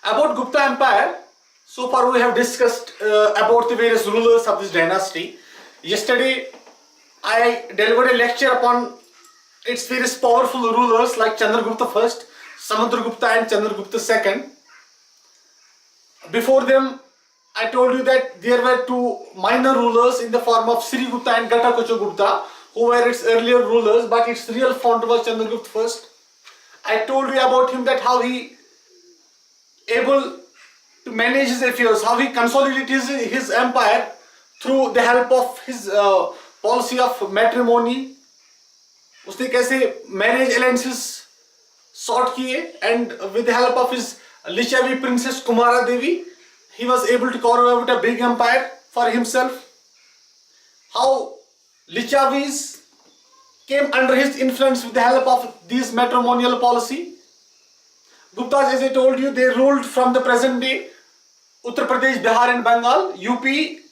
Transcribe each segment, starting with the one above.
About Gupta Empire, so far we have discussed about the various rulers of this dynasty. Yesterday, I delivered a lecture upon its various powerful rulers like Chandragupta I, Samudragupta and Chandragupta II. Before them, I told you that there were two minor rulers in the form of Sri Gupta and Ghatakocha Gupta, who were its earlier rulers, but its real founder was Chandragupta I. I told you about him, that how he able to manage his affairs, how he consolidated his empire through the help of his policy of matrimony. उसने कैसे marriage alliances sought किए, and with the help of his Lichavi princess Kumara Devi, he was able to carve out a big empire for himself. How Lichavis came under his influence with the help of these matrimonial policy. Guptas, as I told you, they ruled from the present day Uttar Pradesh, Bihar and Bengal. UP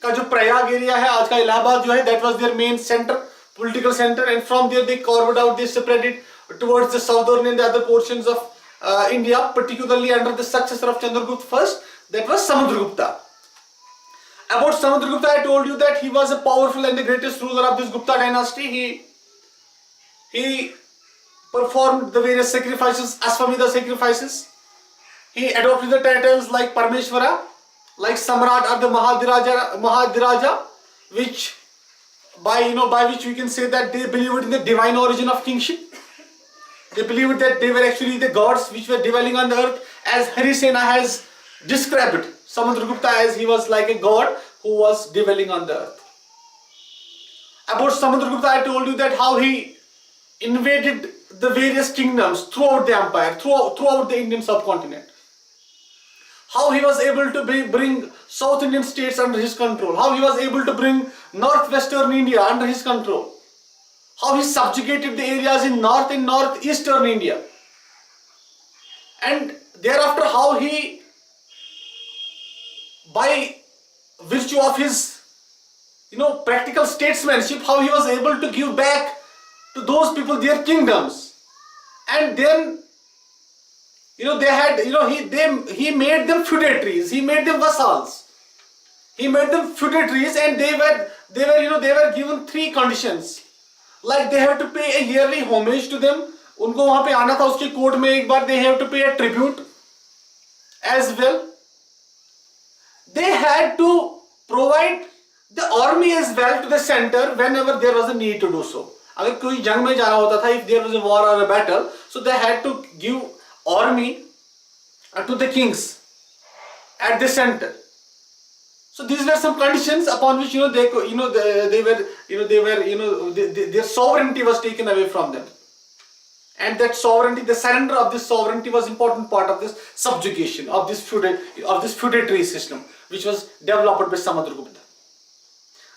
का जो Prayag area है, आज का इलाहाबाद जो है, that was their main center, political center, and from there they carved out, they spread it towards the southern and the other portions of India, particularly under the successor of Chandragupta I, that was Samudragupta. About Samudragupta, I told you that he was a powerful and the greatest ruler of this Gupta dynasty. He performed the various sacrifices, Ashwamedha sacrifices. He adopted the titles like Parmeshwara, like Samrat or the Mahadiraja, which by which we can say that they believed in the divine origin of kingship. They believed that they were actually the gods which were dwelling on the earth, as Harisena has described Samudragupta as he was like a god who was dwelling on the earth. About Samudragupta, I told you that how he invaded the various kingdoms throughout the empire, throughout the Indian subcontinent. How he was able to bring South Indian states under his control. How he was able to bring northwestern India under his control. How he subjugated the areas in north and northeastern India. And thereafter how he, by virtue of his practical statesmanship, how he was able to give back to those people their kingdoms. And then they had he made them feudatories, he made them vassals, he made them feudatories, and they were given three conditions. Like they have to pay a yearly homage to them, उनको वहाँ पे आना था उसके court में एक बार, they have to pay a tribute as well. They had to provide the army as well to the center whenever there was a need to do so. अगर कोई जंग में जाना होता था, if there was a war or a battle, so they had to give army to the kings at the center. So these were some conditions upon which their sovereignty was taken away from them, and that sovereignty, the surrender of this sovereignty, was important part of this subjugation of this feudatory system, which was developed by Samudragupta.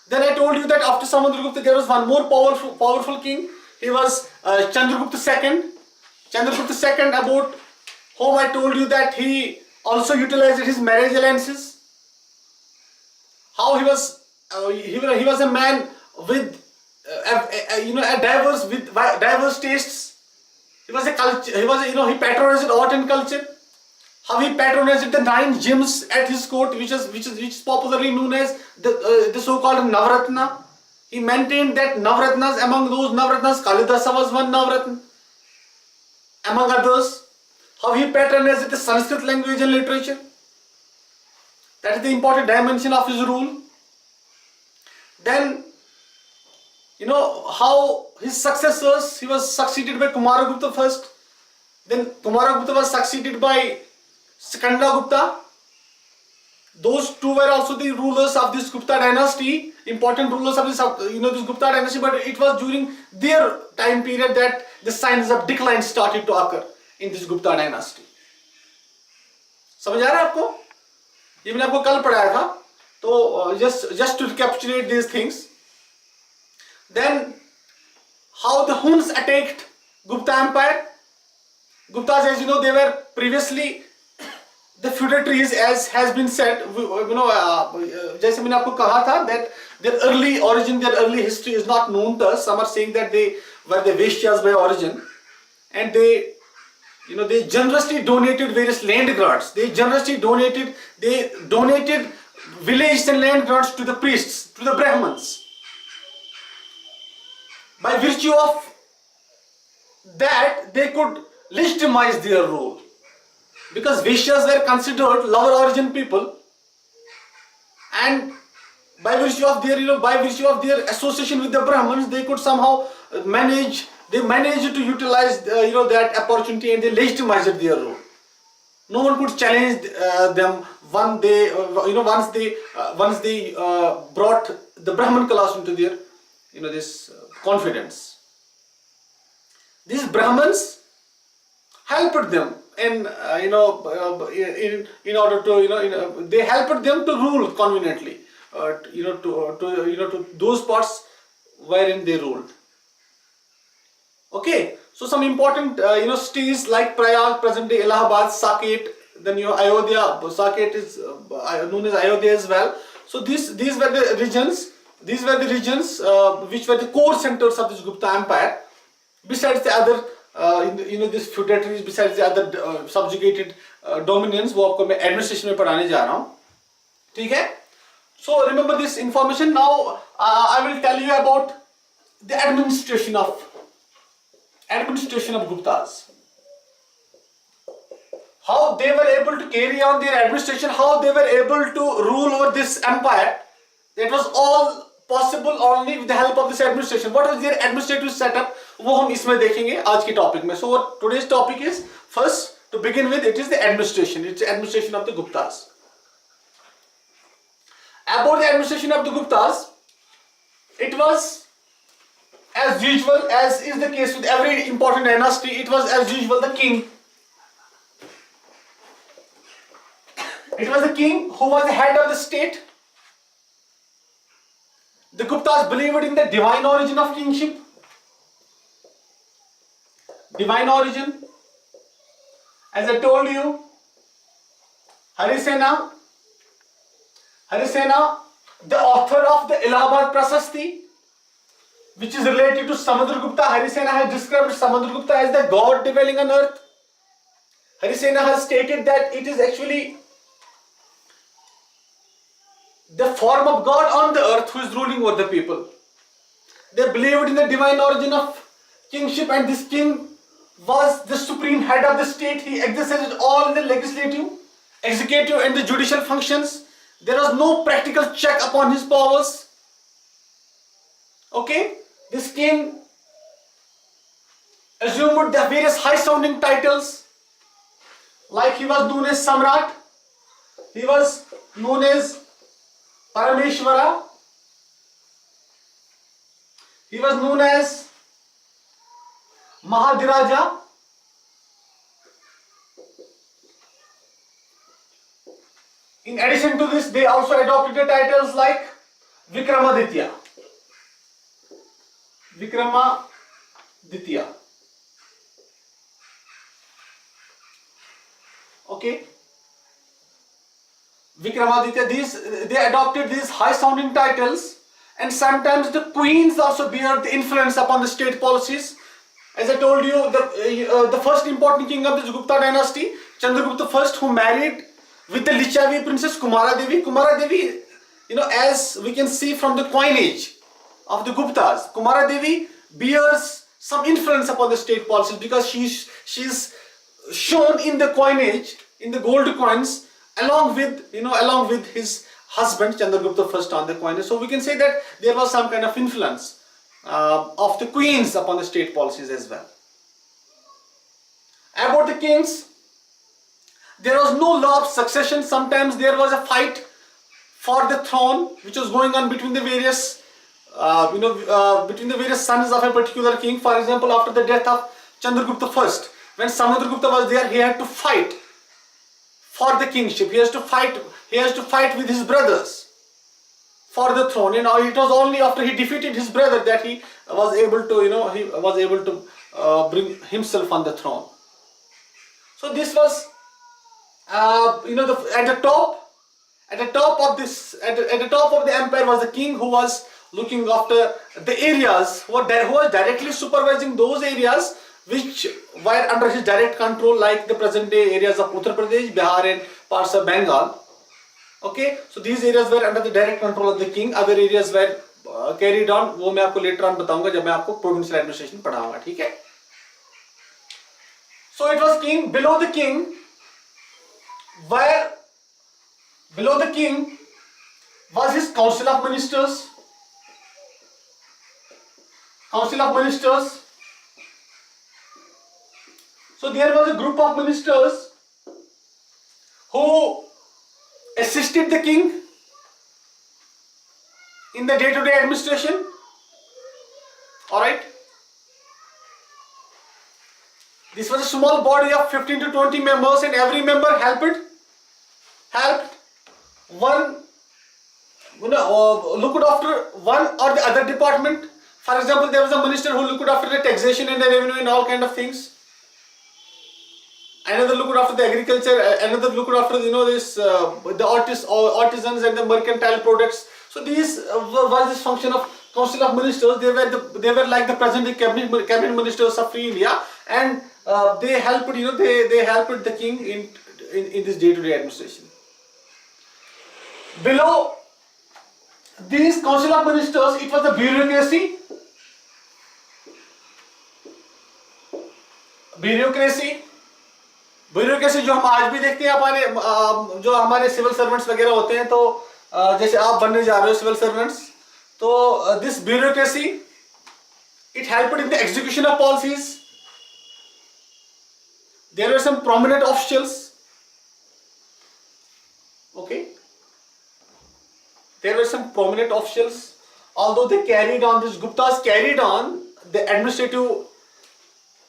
Then I told you that after Samudragupta there was one more powerful king. He was Chandragupta II. Chandragupta II, about whom I told you that he also utilized his marriage alliances. How he was a man with diverse tastes. He was a culture. He patronized art and culture. How he patronized the 9 gyms at his court, which is popularly known as the so-called Navratna. He maintained that Navratnas, among those Navratnas, Kalidasa was one Navratna, among others. How he patronized the Sanskrit language and literature. That is the important dimension of his rule. Then, how his successors, he was succeeded by Kumaragupta first. Then Kumaragupta was succeeded by Skandagupta. Those two were also the rulers of this Gupta dynasty, important rulers of this Gupta dynasty, but it was during their time period that the signs of decline started to occur in this Gupta dynasty. समझ आ रहा है आपको? ये मैंने आपको कल पढ़ाया था, तो just to recapitulate these things. Then how the Huns attacked Gupta Empire. Guptas, as you know, they were previously the feudatories, as has been said. जैसे मैंने आपको कहा था that their early origin, their early history is not known to us. Some are saying that they were the Vaishyas by origin, and they they generously donated various land grants. They donated villages and land grants to the priests, to the Brahmins. By virtue of that, they could legitimize their rule. Because Vaishyas were considered lower origin people, and by virtue of their association with the Brahmins, they could somehow managed to utilize that opportunity, and they legitimized their role. No one could challenge them once they brought the Brahman class into their this confidence. These Brahmins helped them in order to they helped them to rule conveniently to those parts wherein they ruled. Okay, so some important cities like Prayag, present day Allahabad, Saket, then Ayodhya. Saket is known as Ayodhya as well. So these were the regions. These were the regions which were the core centers of this Gupta Empire. Besides the other these feudatories, besides the other subjugated dominions, वो आपको मैं administration में पढ़ाने जा रहा हूँ. ठीक है? So remember this information. Now I will tell you about the administration of Guptas. How they were able to carry on their administration, how they were able to rule over this empire. It was all possible only with the help of this administration. What was their administrative setup? वो हम इसमें देखेंगे आज के topic में. So today's topic is, first to begin with, it is the administration. It's the administration of the Guptas. About the administration of the Guptas, it was as usual, as is the case with every important dynasty, it was as usual the king. It was the king who was the head of the state. The Guptas believed in the divine origin of kingship. Divine origin. As I told you, Harisena, the author of the Allahabad Prasasti, which is related to Samudragupta. Harisena has described Samudragupta as the god dwelling on earth. Harisena has stated that it is actually the form of God on the earth who is ruling over the people. They believed in the divine origin of kingship, and this king was the supreme head of the state. He exercised all the legislative, executive and the judicial functions. There was no practical check upon his powers. Okay? This king assumed the various high sounding titles, like he was known as Samrat, he was known as Parameshwara, he was known as Mahadiraja, in addition to this, they also adopted the titles like Vikramaditya. Okay. Vikramaditya, they adopted these high sounding titles, and sometimes the queens also bear the influence upon the state policies. As I told you, the first important king of this Gupta dynasty, Chandragupta I, who married with the Lichavi princess Kumara Devi. Kumara Devi, as we can see from the coinage of the Guptas, Kumara Devi bears some influence upon the state policies, because she's shown in the coinage, in the gold coins, along with his husband Chandragupta I on the coinage. So we can say that there was some kind of influence of the queens upon the state policies as well. About the kings, there was no law of succession. Sometimes there was a fight for the throne which was going on between the various sons of a particular king. For example, after the death of Chandragupta I, when Samudragupta was there, he had to fight for the kingship. He has to fight with his brothers for the throne. It was only after he defeated his brother that he was able to bring himself on the throne. So this was at the top of the empire was the king who was looking after the areas, who was directly supervising those areas which were under his direct control, like the present day areas of Uttar Pradesh, Bihar and parts of Bengal. Okay, so these areas were under the direct control of the king. Other areas were carried on. वो मैं आपको later on बताऊंगा जब मैं आपको provincial administration पढ़ाऊंगा, ठीक है? So it was king. Below the king was his council of ministers. Council of ministers. So there was a group of ministers who assisted the king in the day-to-day administration. Alright. This was a small body of 15 to 20 members, and every member helped one, looked after one or the other department. For example, there was a minister who looked after the taxation and the revenue and all kind of things. Another looked after the agriculture. Another looked after the artisans and the mercantile products. So these was this function of council of ministers. They were like the present cabinet ministers of free India, and they helped they helped the king in this day-to-day administration. Below these council of ministers, it was the bureaucracy. Bureaucracy जो हम आज भी देखते हैं हमारे जो हमारे civil servants वगैरह होते हैं, तो जैसे आप बनने जा रहे हो सिविल सर्वेंट्स, तो this bureaucracy it helped in the execution of policies. There were some prominent officials. Okay, there were some prominent officials. Although they carried on, these Guptas carried on the administrative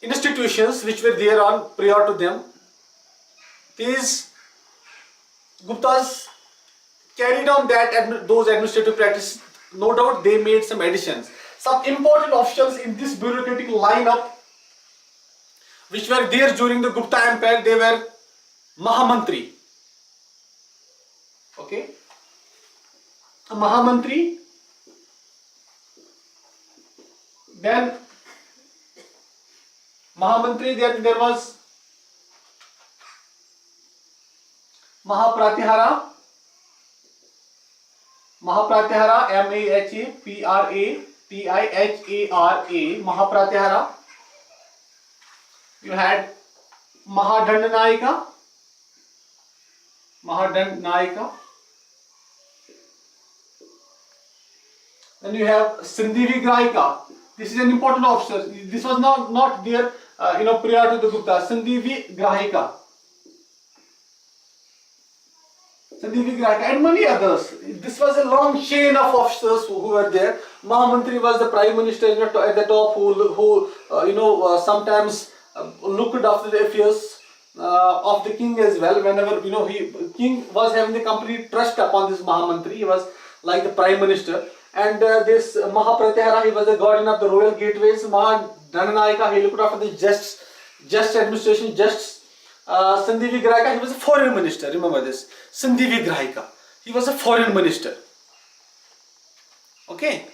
institutions which were there on prior to them. These Guptas carried on those administrative practices. No doubt they made some additions. Some important officials in this bureaucratic lineup which were there during the Gupta Empire, they were Mahamantri. Okay, a Mahamantri. Then Mahamantri, there was Mahapratihara, Mahapratihara, Mahapratihara. You had Mahadandanaika. Then you have Sindhi Vigrahika. This is an important officer. This was not there, prior to the Gupta. Sindhi Vigrahika, and many others. This was a long chain of officers who were there. Mahamantri was the prime minister at the top, who sometimes looked after the affairs of the king as well. Whenever king was having the complete trust upon this Mahamantri, he was like the prime minister. And this Mahapratihara, he was the guardian of the royal gateways. Mahadananayaka, he looked after the just administration, Sindhi Vigrahika, he was a foreign minister. Remember this, Sindhi Vigrahika, he was a foreign minister. Okay.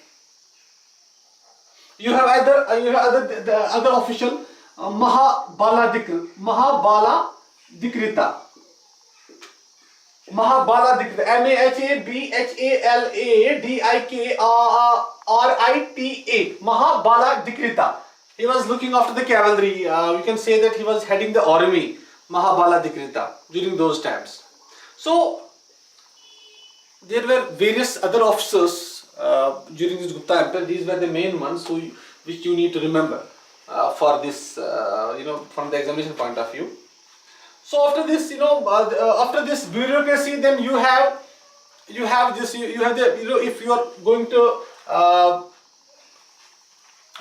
You have the other official, Mahabala Dikrita, Mahabhaladikrita, Mahabala Dikrita. He was looking after the cavalry. You can say that he was heading the army, Mahabala Dikrita, during those times. So there were various other officers during this Gupta Empire. These were the main ones which you need to remember for this, from the examination point of view. So after this, after this bureaucracy, then you have this. You have the if you are going to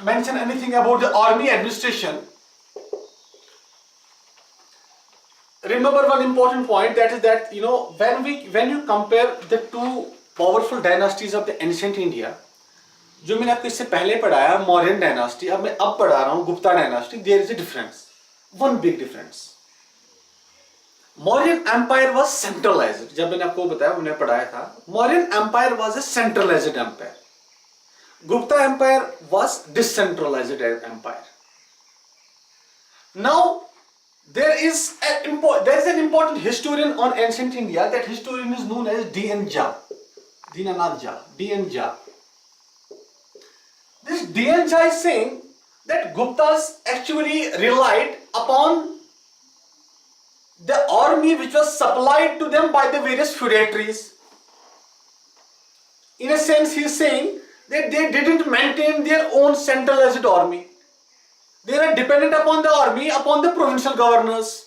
mention anything about the army administration, remember one important point, that is that when you compare the two powerful dynasties of the ancient India, जो मैंने आपको इससे पहले पढ़ाया Mauryan dynasty, अब मैं पढ़ा रहा हूँ Gupta dynasty, there is a difference, one big difference. Mauryan Empire was centralized. जब मैंने आपको बताया, मैंने पढ़ाया था, Mauryan Empire was a centralized empire. Gupta Empire was decentralized empire. Now there is an important historian on ancient India. That historian is known as D.N. Jha. Dinanath Jha. D.N. Jha. This D.N. Jha is saying that Guptas actually relied upon the army which was supplied to them by the various feudatories. In a sense, he is saying that they didn't maintain their own centralized army. They were dependent upon the army, upon the provincial governors.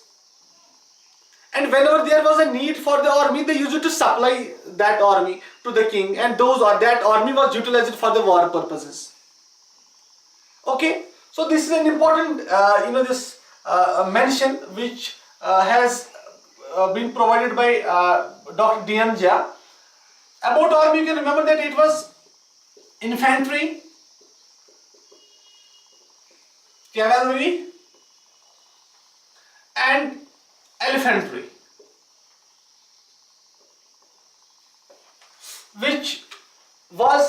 And whenever there was a need for the army, they used to supply that army to the king, and that army was utilized for the war purposes. Okay, so this is an important, this mention which has been provided by Dr. D.N. Jha. About army, you can remember that it was infantry, cavalry, and elephantry, which were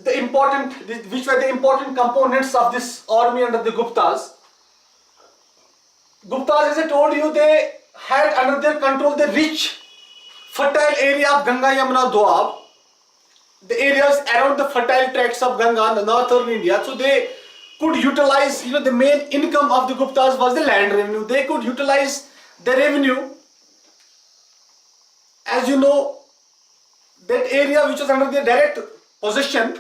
the important components of this army under the Guptas. Guptas, as I told you, they had under their control the rich, fertile area of Ganga, Yamuna, Doab, the areas around the fertile tracts of Ganga in the northern India. So they could utilize, the main income of the Guptas was the land revenue. They could utilize the revenue. As you know, that area which was under their direct possession,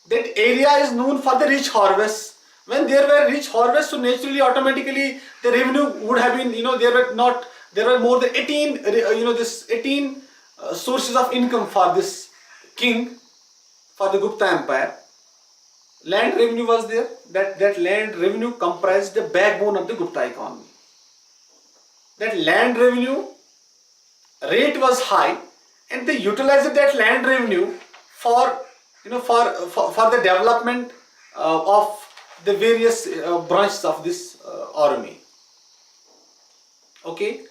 that area is known for the rich harvests. When there were rich harvests, so naturally, automatically, the revenue would have been, there were more than 18 sources of income for this king, for the Gupta Empire. Land revenue was there. That land revenue comprised the backbone of the Gupta economy. That land revenue rate was high, and they utilized that land revenue for the development of the various branches of this army. Okay,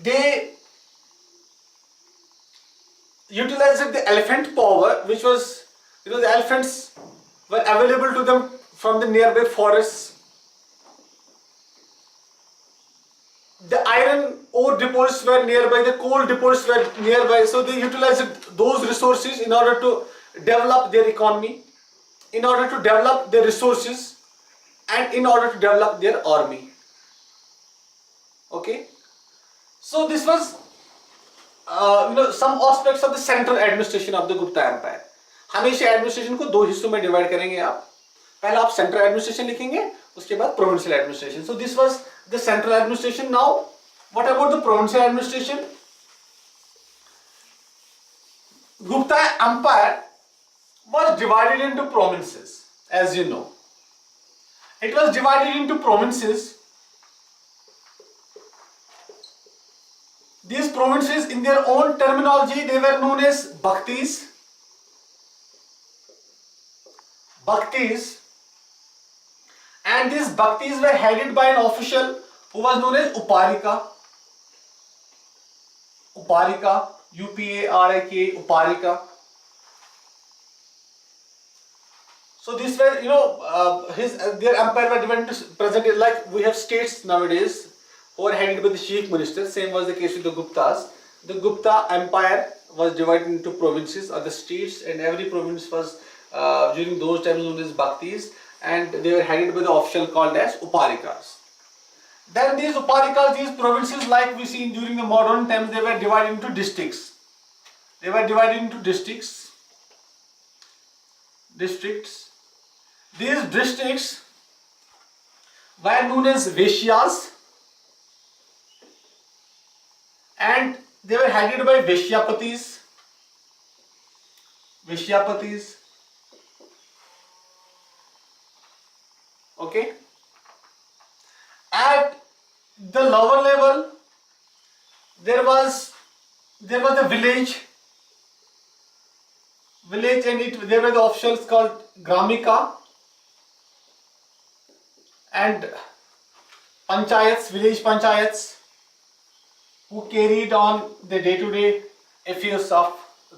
they utilized the elephant power, which was, the elephants were available to them from the nearby forests. The iron ore deposits were nearby, the coal deposits were nearby, so they utilized those resources in order to develop their economy, in order to develop their resources, and in order to develop their army. Okay, so this was some aspects of the central administration of the Gupta Empire. हमेशा administration को दो हिस्सों में divide करेंगे आप. पहले आप central administration लिखेंगे, उसके बाद provincial administration. So this was the central administration. Now what about the provincial administration? Gupta Empire was divided into provinces, as you know. It was divided into provinces. These provinces, in their own terminology, they were known as Bhaktis. And these Bhaktis were headed by an official who was known as Uparika. Uparika, Uparika. So these were, their empire were divided into present, like we have states nowadays who are headed by the chief minister. Same was the case with the Guptas. The Gupta Empire was divided into provinces or the states, and every province was during those times known as Bhaktis, and they were headed by the official called as Uparikas. Then these Uparikas, these provinces, like we see during the modern times, they were divided into districts. These districts were known as Vaishyas, and they were headed by Vaishyapatis. Okay. At the lower level, there was a village, and there were the officials called Gramika and panchayats, village panchayats, who carried on the day-to-day affairs of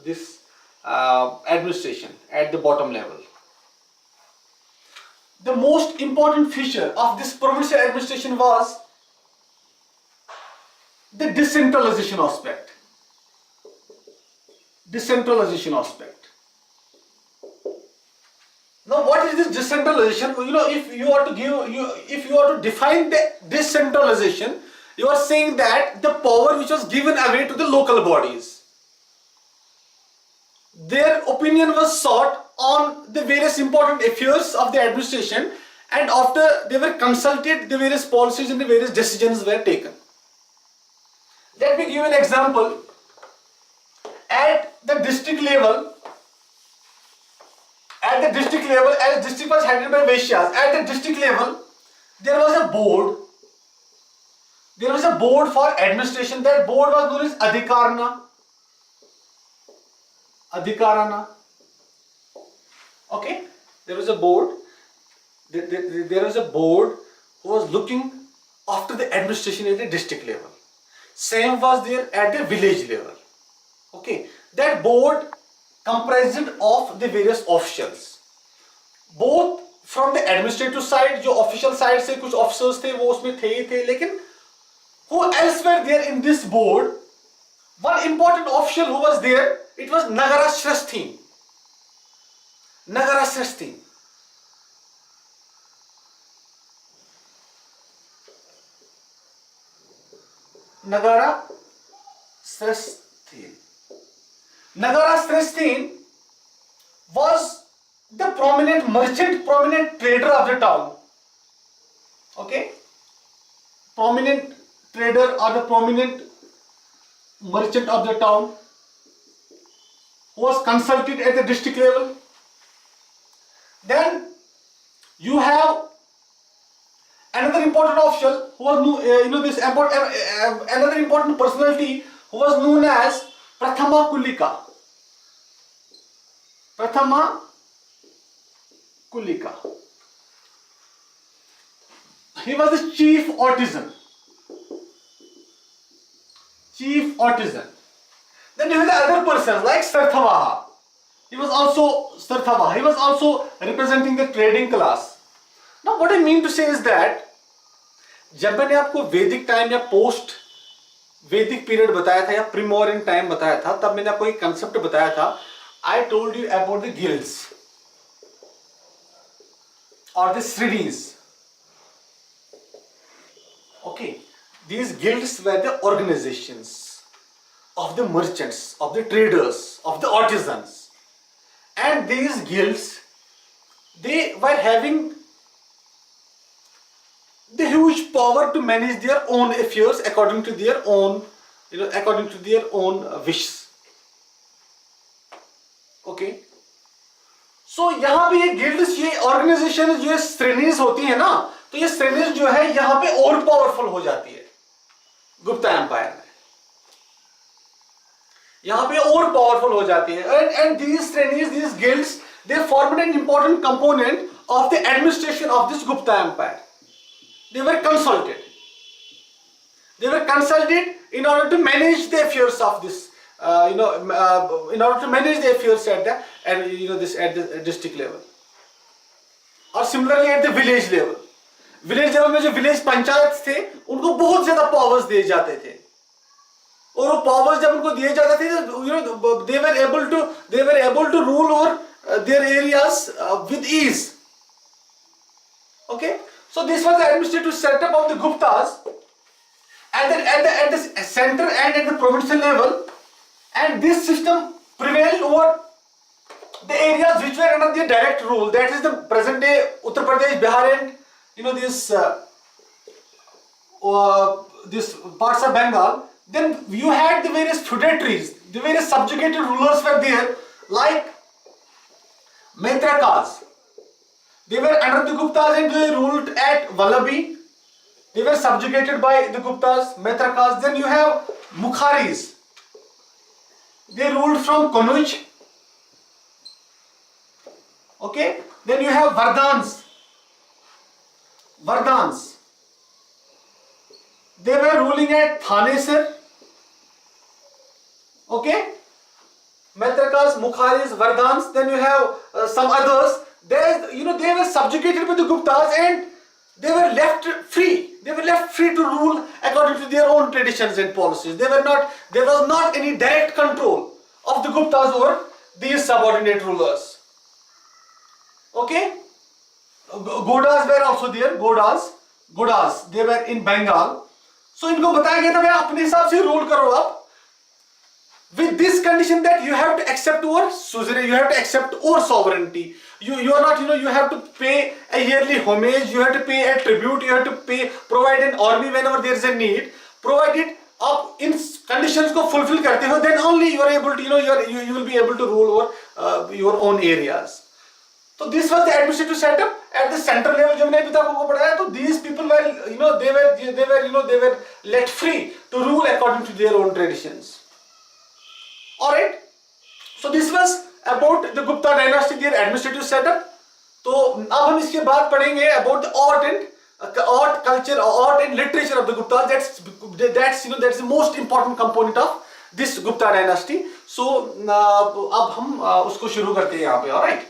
this administration at the bottom level. the most important feature of this provincial administration was the decentralization aspect. Decentralization aspect. Now, what is this decentralization? If you are to define the decentralization, you are saying that the power which was given away to the local bodies, their opinion was sought on the various important affairs of the administration, and after they were consulted, the various policies and the various decisions were taken. Let me give you an example. At the district level, as district was headed by Vaishyas, at the district level, there was a board. There was a board for administration. That board was known as Adhikarana. Okay, there was a board. There was a board who was looking after the administration at the district level. Same was there at the village level. Okay, that board comprised of the various officials, both from the administrative side, जो official side से कुछ officers थे वो उसमें थे ही थे, लेकिन who else were there in this board? One important official who was there, it was Nagara Shresthin. Nagara Shresthin. Nagara Shresthin. Nagara Shresthin was the prominent merchant, prominent trader of the town. Okay? Prominent trader or the prominent merchant of the town who was consulted at the district level. Then you have another important official who was another important personality who was known as Prathama Kulika. Prathama Kulika. He was the chief artisan. Chief artisan. Then you have the other persons like Sarthavaha. He was also representing the trading class. Now what I mean to say is that जब मैंने आपको वैदिक time या post वैदिक period बताया था या प्रीमोरियन time बताया था, तब मैंने आपको एक कंसेप्ट बताया था. I told you about the guilds or the sridis. Okay, these guilds were the organizations of the merchants, of the traders, of the artisans, and these guilds, they were having the huge power to manage their own affairs according to their own, wishes. Okay. So यहाँ पे ये guilds, ये organizations जो ये श्रेणीज होती है ना, तो ये श्रेणीज जो है यहाँ पे और पावरफुल हो जाती है गुप्ता एम्पायर में. यहाँ पे और पावरफुल हो जाती है. And these श्रेणीज, these guilds, they formed an important component of the administration of this Gupta empire. They were consulted. They were consulted in order to manage the affairs of this, in order to manage the affairs at the, at the district level, or similarly at the village level. Village level में जो village panchayat थे, उनको बहुत ज़्यादा powers दिए जाते थे. और वो powers जब उनको दिए जाते थे, they were able to rule over their areas with ease. Okay. So this was the administrative setup of the Guptas, and then at the center and at the provincial level, and this system prevailed over the areas which were under the direct rule. That is the present day Uttar Pradesh, Bihar, and this parts of Bengal. Then you had the various feudatories, the various subjugated rulers were there, like Maitrakas. They were under the Guptas and they ruled at Vallabhi. They were subjugated by the Guptas, Maitrakas. Then you have Mukharis. They ruled from Kanuj. Okay. Then you have Vardhans. They were ruling at Thanesar. Okay. Maitrakas, Mukharis, Vardhans. Then you have some others. they were subjugated by the Guptas and they were left free. They were left free to rule according to their own traditions and policies. There was not any direct control of the Guptas over these subordinate rulers. Okay? Godas were also there. Godas, they were in Bengal. So इनको बताया गया था भाई अपने हिसाब से rule करो आप. With this condition that you have to accept our suzerainty, you have to accept our sovereignty. You are not, you have to pay a yearly homage, you have to pay a tribute, you have to provide an army whenever there is a need. Provided आप इन conditions को fulfill करते हो, then only you are able to, you will be able to rule over your own areas. So this was the administrative setup at the central level. जो मैंने अभी तक आपको पढ़ाया, तो these people were, they were let free to rule according to their own traditions. Alright, so this was about the Gupta dynasty, their administrative setup. तो अब हम इसके बाद पढ़ेंगे about the art culture, art and literature of the Guptas. That's the most important component of this Gupta dynasty. So अब हम उसको शुरू करते हैं यहाँ पे. Alright.